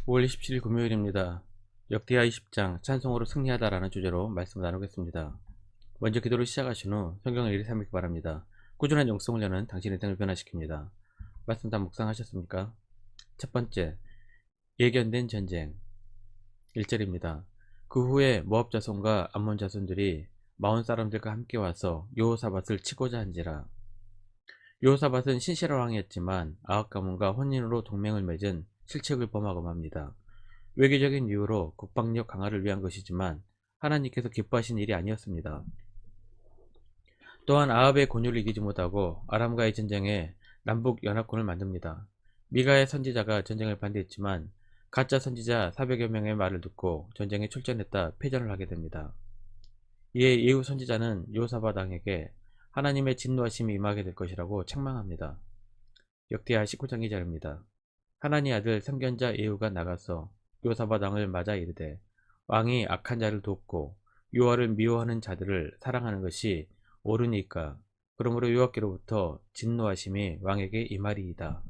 5월 27일 금요일입니다. 역대하 20장 찬송으로 승리하다라는 주제로 말씀을 나누겠습니다. 먼저 기도를 시작하신 후 성경을 읽이 삼기 바랍니다. 꾸준한 영성을 여는 당신의 인생을 변화시킵니다. 말씀 다 묵상하셨습니까? 첫 번째, 예견된 전쟁 1절입니다. 그 후에 모압 자손과 암몬 자손들이 마온 사람들과 함께 와서 여호사밧을 치고자 한지라. 여호사밧은 신실한 왕이었지만 아합 가문과 혼인으로 동맹을 맺은 실책을 범하고 맙니다. 외교적인 이유로 국방력 강화를 위한 것이지만 하나님께서 기뻐하신 일이 아니었습니다. 또한 아합의 권유를 이기지 못하고 아람과의 전쟁에 남북 연합군을 만듭니다. 미가의 선지자가 전쟁을 반대했지만 가짜 선지자 400여 명의 말을 듣고 전쟁에 출전했다 패전을 하게 됩니다. 이에 예후 선지자는 여호사밧 왕에게 하나님의 진노하심이 임하게 될 것이라고 책망합니다. 역대하 19장 2절입니다. 하나님 아들 선견자 예후가 나가서 여호사밧 왕을 맞아 이르되 왕이 악한 자를 돕고 여호와를 미워하는 자들을 사랑하는 것이 옳으니까 그러므로 여호와께로부터 진노하심이 왕에게 임하리이다.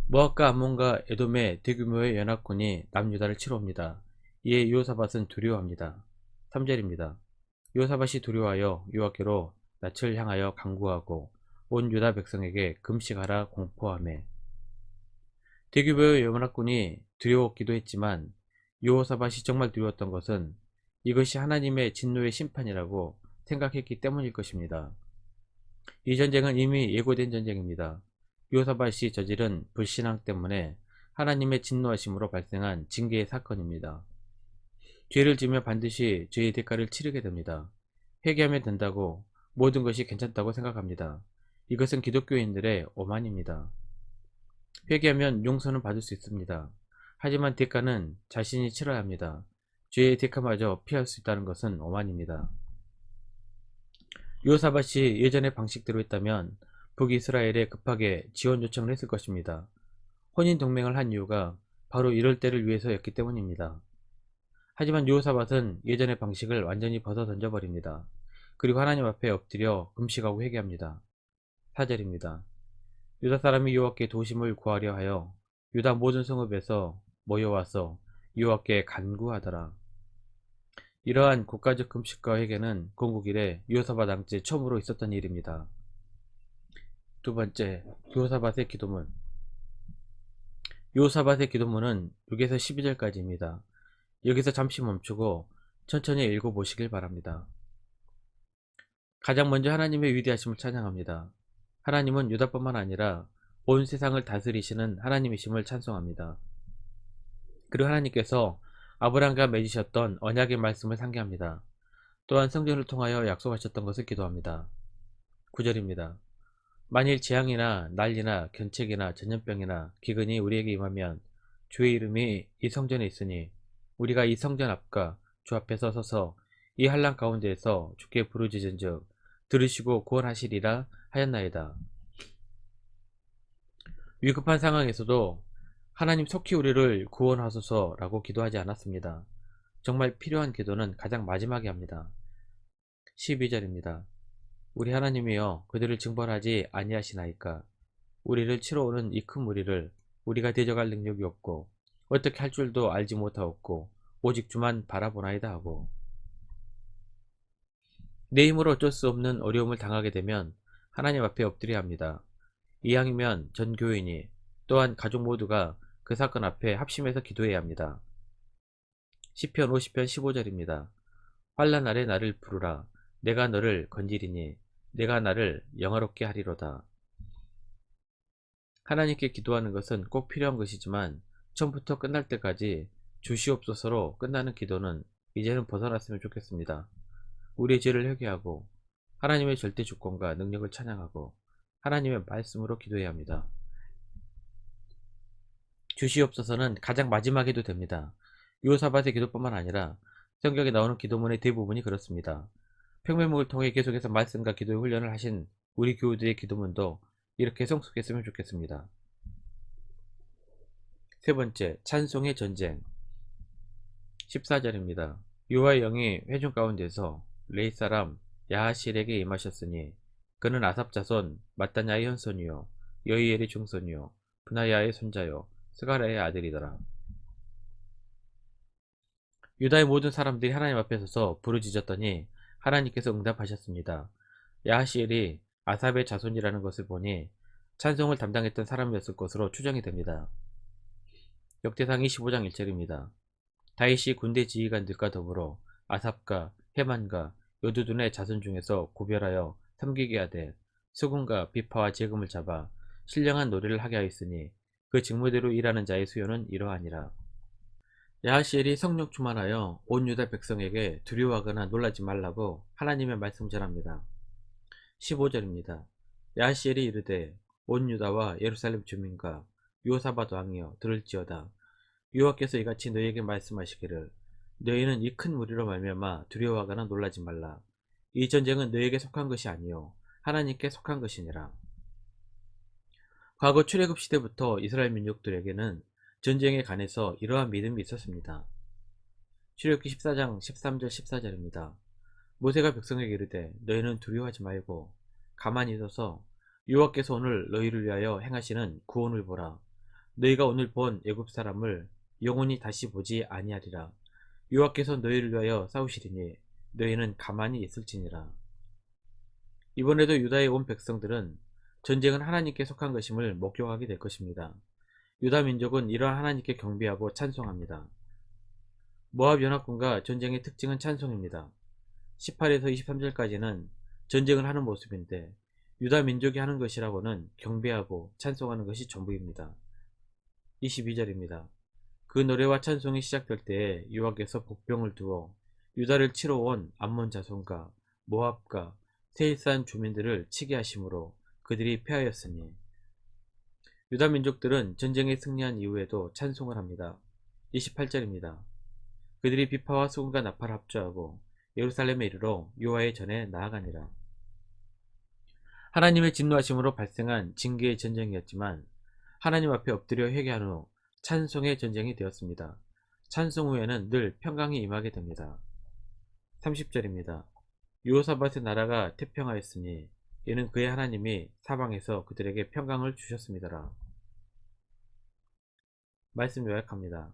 모압과 암몬과 에돔의 대규모의 연합군이 남유다를 치러 옵니다. 이에 여호사밧은 두려워합니다. 3절입니다. 여호사밧이 두려워하여 여호와께로 낯을 향하여 간구하고 온 유다 백성에게 금식하라 공포하매. 대규모의 연합군이 두려웠기도 했지만 여호사밧이 정말 두려웠던 것은 이것이 하나님의 진노의 심판이라고 생각했기 때문일 것입니다. 이 전쟁은 이미 예고된 전쟁입니다. 여호사밧이 저지른 불신앙 때문에 하나님의 진노하심으로 발생한 징계의 사건입니다. 죄를 지으면 반드시 죄의 대가를 치르게 됩니다. 회개하면 된다고 모든 것이 괜찮다고 생각합니다. 이것은 기독교인들의 오만입니다. 회개하면 용서는 받을 수 있습니다. 하지만 대가는 자신이 치러야 합니다. 죄의 대가마저 피할 수 있다는 것은 오만입니다. 여호사밧이 예전의 방식대로 했다면 북이스라엘에 급하게 지원 요청을 했을 것입니다. 혼인 동맹을 한 이유가 바로 이럴 때를 위해서였기 때문입니다. 하지만 여호사밧은 예전의 방식을 완전히 벗어 던져버립니다. 그리고 하나님 앞에 엎드려 금식하고 회개합니다. 4절입니다. 유다 사람이 여호와께 도심을 구하려 하여 유다 모든 성읍에서 모여와서 여호와께 간구하더라. 이러한 국가적 금식과 회개는 건국 이래 여호사밧 왕제 처음으로 있었던 일입니다. 두 번째, 여호사밧의 기도문. 여호사밧의 기도문은 6에서 12절까지입니다. 여기서 잠시 멈추고 천천히 읽어보시길 바랍니다. 가장 먼저 하나님의 위대하심을 찬양합니다. 하나님은 유다뿐만 아니라 온 세상을 다스리시는 하나님이심을 찬송합니다. 그리고 하나님께서 아브라함과 맺으셨던 언약의 말씀을 상기합니다. 또한 성전을 통하여 약속하셨던 것을 기도합니다. 9절입니다. 만일 재앙이나 난리나 견책이나 전염병이나 기근이 우리에게 임하면 주의 이름이 이 성전에 있으니 우리가 이 성전 앞과 주 앞에서 서서 이 한란 가운데에서 주께 부르짖은즉 들으시고 구원하시리라 하였나이다. 위급한 상황에서도 하나님 속히 우리를 구원하소서라고 기도하지 않았습니다. 정말 필요한 기도는 가장 마지막에 합니다. 12절입니다. 우리 하나님이여 그들을 징벌하지 아니하시나이까. 우리를 치러 오는 이 큰 무리를 우리가 대적할 능력이 없고 어떻게 할 줄도 알지 못하옵고 오직 주만 바라보나이다 하고. 내 힘으로 어쩔 수 없는 어려움을 당하게 되면 하나님 앞에 엎드려야 합니다. 이왕이면 전 교인이 또한 가족 모두가 그 사건 앞에 합심해서 기도해야 합니다. 시편 50편 15절입니다. 환난 날에 나를 부르라. 내가 너를 건지리니 내가 나를 영화롭게 하리로다. 하나님께 기도하는 것은 꼭 필요한 것이지만 처음부터 끝날 때까지 주시옵소서로 끝나는 기도는 이제는 벗어났으면 좋겠습니다. 우리의 죄를 회개하고 하나님의 절대 주권과 능력을 찬양하고 하나님의 말씀으로 기도해야 합니다. 주시옵소서는 가장 마지막에도 됩니다. 여호사밧의 기도뿐만 아니라 성경에 나오는 기도문의 대부분이 그렇습니다. 평면목을 통해 계속해서 말씀과 기도의 훈련을 하신 우리 교우들의 기도문도 이렇게 성숙했으면 좋겠습니다. 세 번째, 찬송의 전쟁 14절입니다. 여호와의 영이 회중 가운데서 레이 사람 야하실에게 임하셨으니 그는 아삽 자손 마따냐의 현손이요 여이엘의 중손이요 브나야의 손자요 스가랴의 아들이더라. 유다의 모든 사람들이 하나님 앞에 서서 부르짖었더니 하나님께서 응답하셨습니다. 야하시엘이 아삽의 자손이라는 것을 보니 찬송을 담당했던 사람이었을 것으로 추정이 됩니다. 역대상 25장 1절입니다. 다윗이 군대 지휘관들과 더불어 아삽과 헤만과 여두둔의 자손 중에서 구별하여 섬기게 하되 수군과 비파와 재금을 잡아 신령한 노래를 하게 하였으니 그 직무대로 일하는 자의 수요는 이러하니라. 야하시엘이 성령 충만하여 온 유다 백성에게 두려워하거나 놀라지 말라고 하나님의 말씀 전합니다. 15절입니다. 야하시엘이 이르되 온 유다와 예루살렘 주민과 요사밧 왕이여 들을지어다. 여호와께서 이같이 너희에게 말씀하시기를 너희는 이 큰 무리로 말미암아 두려워하거나 놀라지 말라. 이 전쟁은 너희에게 속한 것이 아니요 하나님께 속한 것이니라. 과거 출애굽 시대부터 이스라엘 민족들에게는 전쟁에 관해서 이러한 믿음이 있었습니다. 출애굽기 14장 13절 14절입니다. 모세가 백성에게 이르되 너희는 두려워하지 말고 가만히 있어서 여호와께서 오늘 너희를 위하여 행하시는 구원을 보라. 너희가 오늘 본 애굽 사람을 영원히 다시 보지 아니하리라. 여호와께서 너희를 위하여 싸우시리니 너희는 가만히 있을지니라. 이번에도 유다의 온 백성들은 전쟁은 하나님께 속한 것임을 목격하게 될 것입니다. 유다 민족은 이러한 하나님께 경배하고 찬송합니다. 모압 연합군과 전쟁의 특징은 찬송입니다. 18에서 23절까지는 전쟁을 하는 모습인데 유다 민족이 하는 것이라고는 경배하고 찬송하는 것이 전부입니다. 22절입니다. 그 노래와 찬송이 시작될 때에 여호와께서 복병을 두어 유다를 치러 온 암몬 자손과 모압과 세일산 주민들을 치게 하심으로 그들이 패하였으니 유다 민족들은 전쟁에 승리한 이후에도 찬송을 합니다. 28절입니다. 그들이 비파와 수군과 나팔을 합주하고 예루살렘에 이르러 여호와의 전에 나아가니라. 하나님의 진노하심으로 발생한 징계의 전쟁이었지만 하나님 앞에 엎드려 회개한 후 찬송의 전쟁이 되었습니다. 찬송 후에는 늘 평강이 임하게 됩니다. 30절입니다. 여호사밧의 나라가 태평하였으니 이는 그의 하나님이 사방에서 그들에게 평강을 주셨습니다라. 말씀 요약합니다.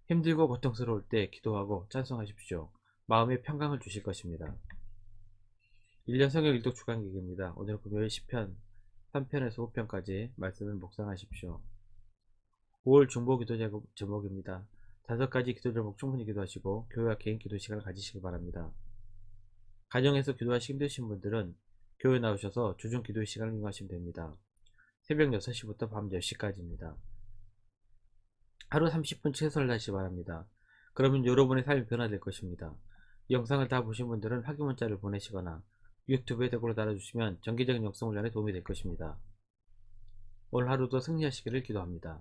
힘들고 고통스러울 때 기도하고 찬송하십시오. 마음에 평강을 주실 것입니다. 1년 성경 일독 주간기기입니다. 오늘 금요일 10편 3편에서 5편까지 말씀을 묵상하십시오. 5월 중보 기도 제목입니다. 5가지 기도 제목 충분히 기도하시고 교회와 개인 기도 시간을 가지시기 바랍니다. 가정에서 기도하시기 힘드신 분들은 교회 나오셔서 주중 기도 시간을 이용하시면 됩니다. 새벽 6시부터 밤 10시까지입니다. 하루 30분 최소를 하시기 바랍니다. 그러면 여러분의 삶이 변화될 것입니다. 이 영상을 다 보신 분들은 확인 문자를 보내시거나 유튜브에 댓글로 달아주시면 정기적인 영상 훈련에 도움이 될 것입니다. 오늘 하루도 승리하시기를 기도합니다.